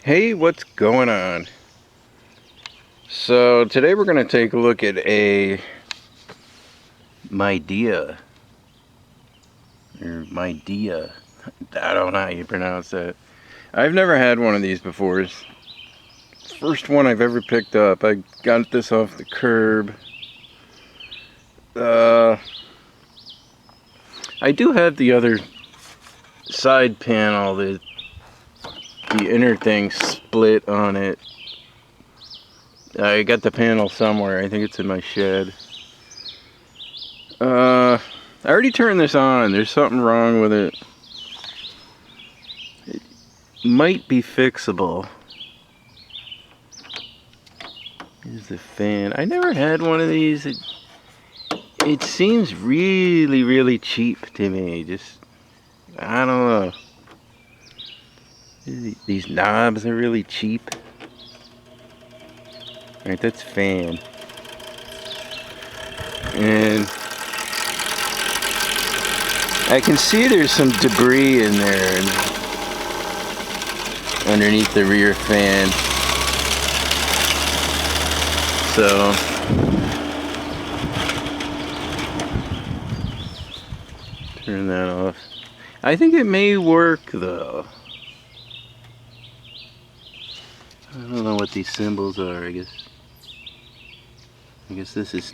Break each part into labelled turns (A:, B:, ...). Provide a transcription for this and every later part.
A: Hey, what's going on? So today we're going to take a look at a Midea, or Midea. I don't know how you pronounce that. I've never had one of these before. It's the first one I've ever picked up. I got this off the curb. I do have the other side panel, the inner thing split on it. I got the panel somewhere. I think it's in my shed. I already turned this on. There's something wrong with it. It might be fixable. Here's the fan. I never had one of these. It seems really cheap to me. Just, I don't know. These knobs are really cheap. Alright, that's fan. And I can see there's some debris in there underneath the rear fan. So turn that off. I think it may work though. I don't know what these symbols are. I guess this is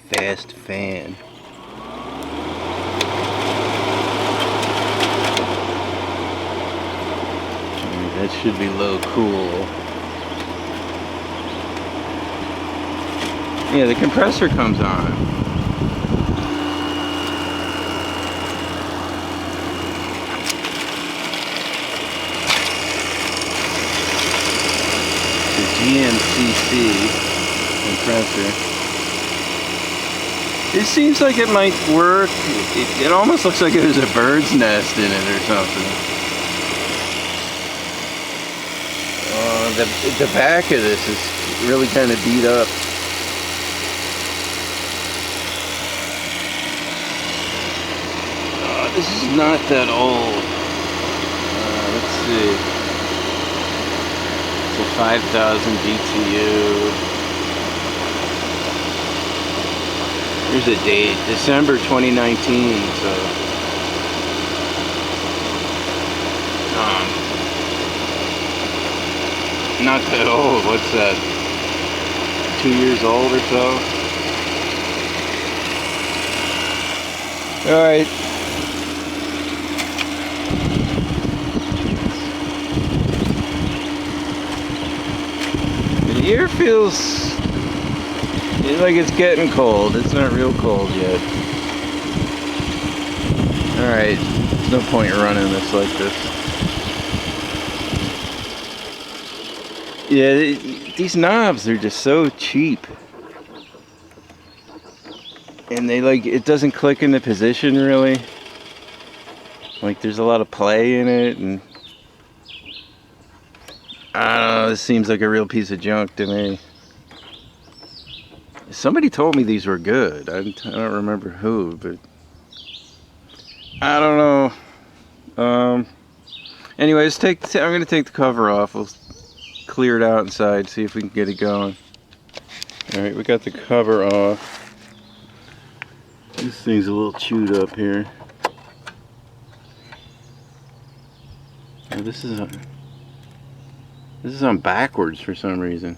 A: fast fan. That should be low cool. Yeah, the compressor comes on. The GMCC compressor. It seems like it might work. It almost looks like there's a bird's nest in it or something. The back of this is really kind of beat up. This is not that old. Let's see. It's a 5,000 BTU. Here's a date, December 2019. So, not that old. What's that? 2 years old or so. All right. The air feels like it's getting cold. It's not real cold yet. Alright, there's no point running this like this. Yeah, these knobs are just so cheap. And it doesn't click into position really. Like there's a lot of play in it, and I don't know, this seems like a real piece of junk to me. Somebody told me these were good. I don't remember who, but I don't know. Anyways, I'm gonna take the cover off. We'll clear it out inside, see if we can get it going. Alright, we got the cover off. This thing's a little chewed up here. Oh, this is on backwards for some reason.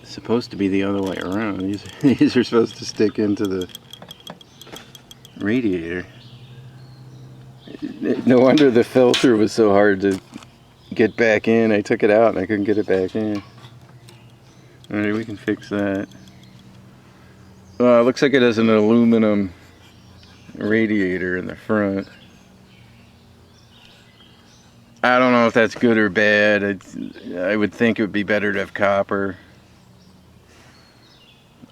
A: It's supposed to be the other way around. These are supposed to stick into the radiator. No wonder the filter was so hard to get back in. I took it out and I couldn't get it back in. Alright, we can fix that. It looks like it has an aluminum radiator in the front. I don't know if that's good or bad. I would think it would be better to have copper.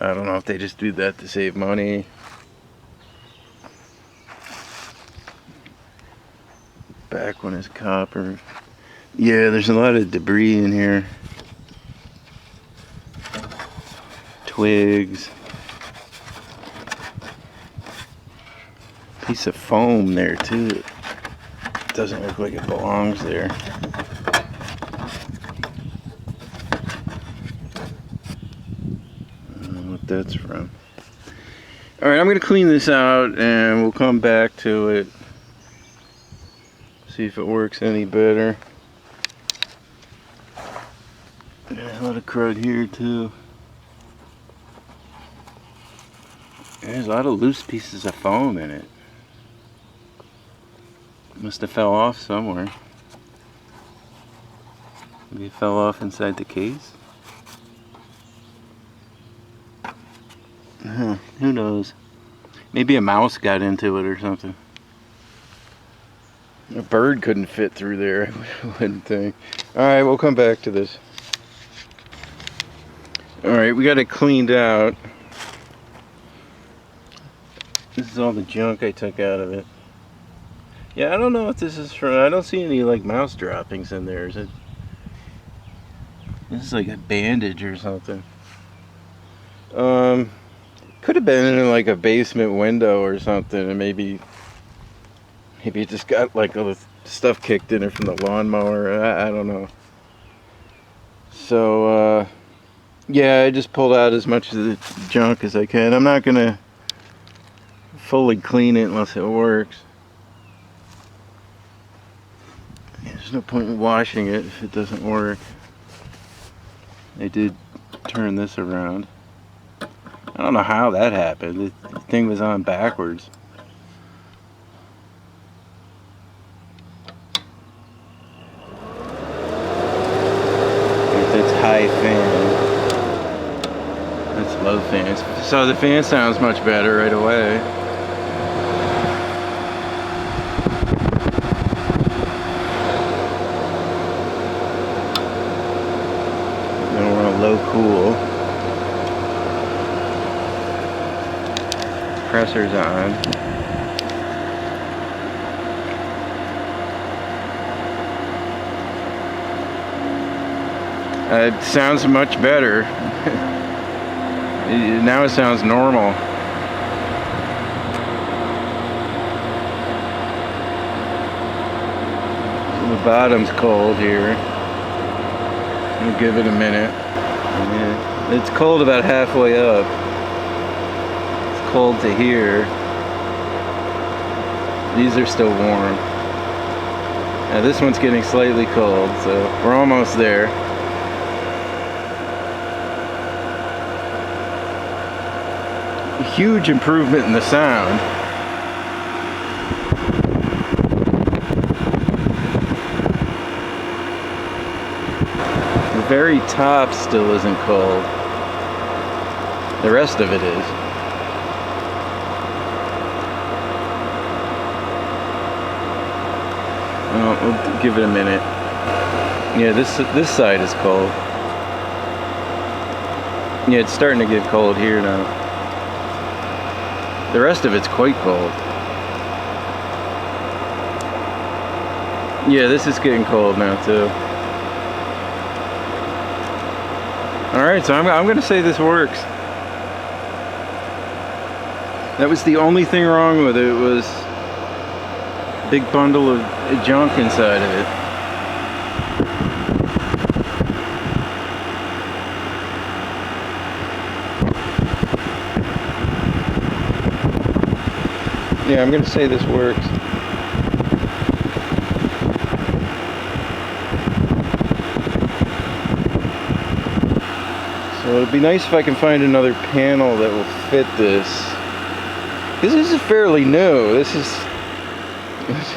A: I don't know if they just do that to save money. Back one is copper. Yeah, there's a lot of debris in here. Twigs. piece of foam there too. It doesn't look like it belongs there. I don't know what that's from. Alright, I'm going to clean this out and we'll come back to it. See if it works any better. There's a lot of crud here too. There's a lot of loose pieces of foam in it. Must have fell off somewhere. Maybe it fell off inside the case? Who knows? Maybe a mouse got into it or something. A bird couldn't fit through there, I wouldn't think. Alright, we'll come back to this. Alright, we got it cleaned out. This is all the junk I took out of it. Yeah, I don't know what this is from. I don't see any like mouse droppings in there. Is it? This is like a bandage or something. Could have been in like a basement window or something, and maybe it just got like all the stuff kicked in it from the lawnmower. I don't know. So yeah, I just pulled out as much of the junk as I can. I'm not gonna fully clean it unless it works. Yeah, there's no point in washing it if it doesn't work. I did turn this around. I don't know how that happened. The thing was on backwards. That's high fan. That's low fan. So the fan sounds much better right away. Then we're on low cool. Pressure's on. It sounds much better. Now it sounds normal. The bottom's cold here. We'll give it a minute. Yeah. It's cold about halfway up. Cold to here. These are still warm. Now this one's getting slightly cold, so we're almost there. Huge improvement in the sound. The very top still isn't cold. The rest of it is. We'll give it a minute. Yeah, this side is cold. Yeah, it's starting to get cold here now. The rest of it's quite cold. Yeah, this is getting cold now too. Alright, so I'm gonna say this works. That was the only thing wrong with it, was a big bundle of junk inside of it. Yeah, I'm gonna say this works. So it'd be nice if I can find another panel that will fit this. Because this is fairly new.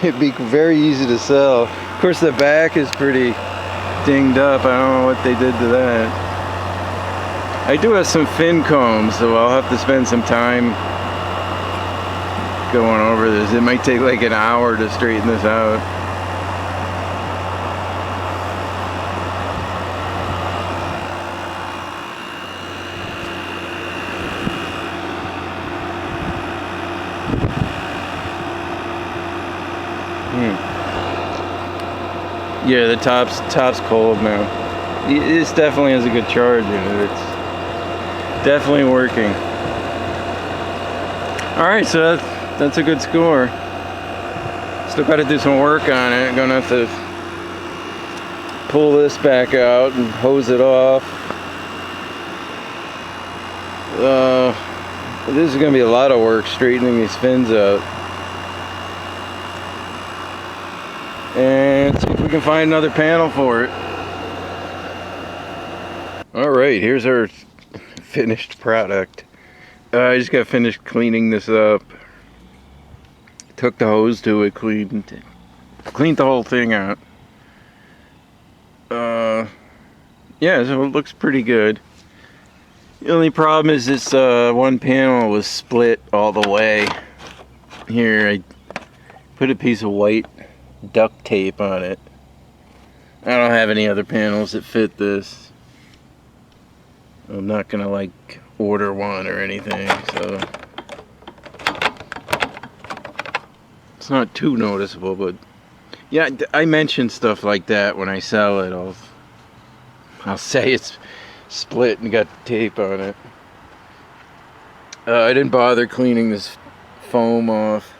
A: It'd be very easy to sell. Of course the back is pretty dinged up. I don't know what they did to that. I do have some fin combs, so I'll have to spend some time going over this. It might take like an hour to straighten this out. Yeah, the top's cold now. This definitely has a good charge in it. It's definitely working. Alright, so That's a good score. Still got to do some work on it. I'm gonna have to pull this back out and hose it off. This is gonna be a lot of work straightening these fins out. And see if we can find another panel for it. Alright, here's our finished product. I just got finished cleaning this up. Took the hose to it, cleaned the whole thing out. Yeah, so it looks pretty good. The only problem is this one panel was split all the way. Here, I put a piece of white duct tape on it. I don't have any other panels that fit this. I'm not gonna like order one or anything, so it's not too noticeable. But yeah, I mention stuff like that when I sell it. I'll say it's split and got tape on it. I didn't bother cleaning this foam off.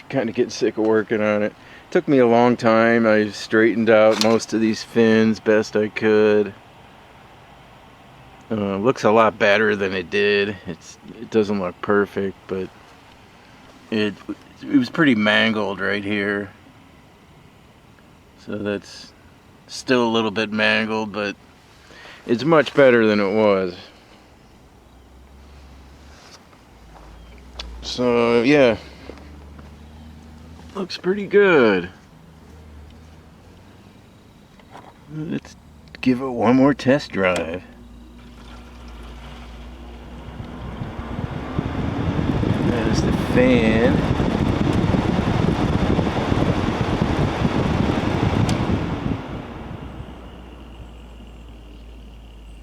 A: Kind of getting sick of working on it. Took me a long time. I straightened out most of these fins best I could. Looks a lot better than it did. It doesn't look perfect, but it was pretty mangled right here. So that's still a little bit mangled, but it's much better than it was. So yeah, looks pretty good. Let's give it one more test drive. There's the fan.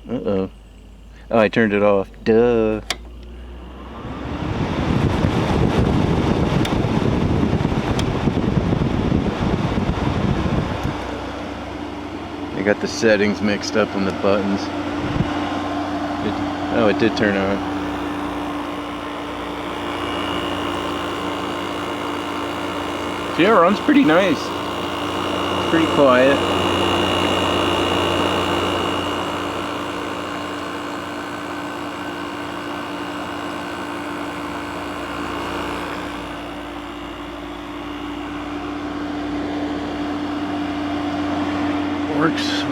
A: Uh-oh. Oh, I turned it off. Duh. I got the settings mixed up on the buttons. It did turn on. So yeah, it runs pretty nice. It's pretty quiet.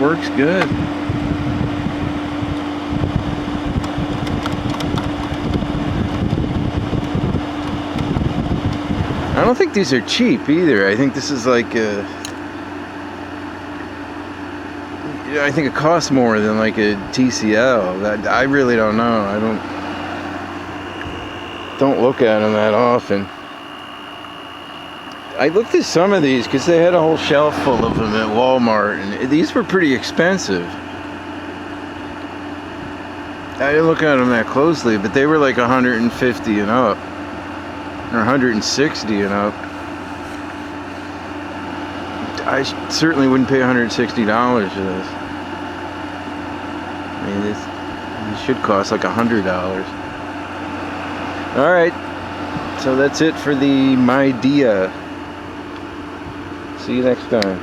A: Works good. I don't think these are cheap either. I think this is like I think it costs more than like a TCL. I really don't know. I don't look at them that often. I looked at some of these because they had a whole shelf full of them at Walmart, and these were pretty expensive. I didn't look at them that closely, but they were like 150 and up, or 160 and up. I certainly wouldn't pay $160 for this. I mean, this should cost like $100. All right, so that's it for the Midea. See you next time.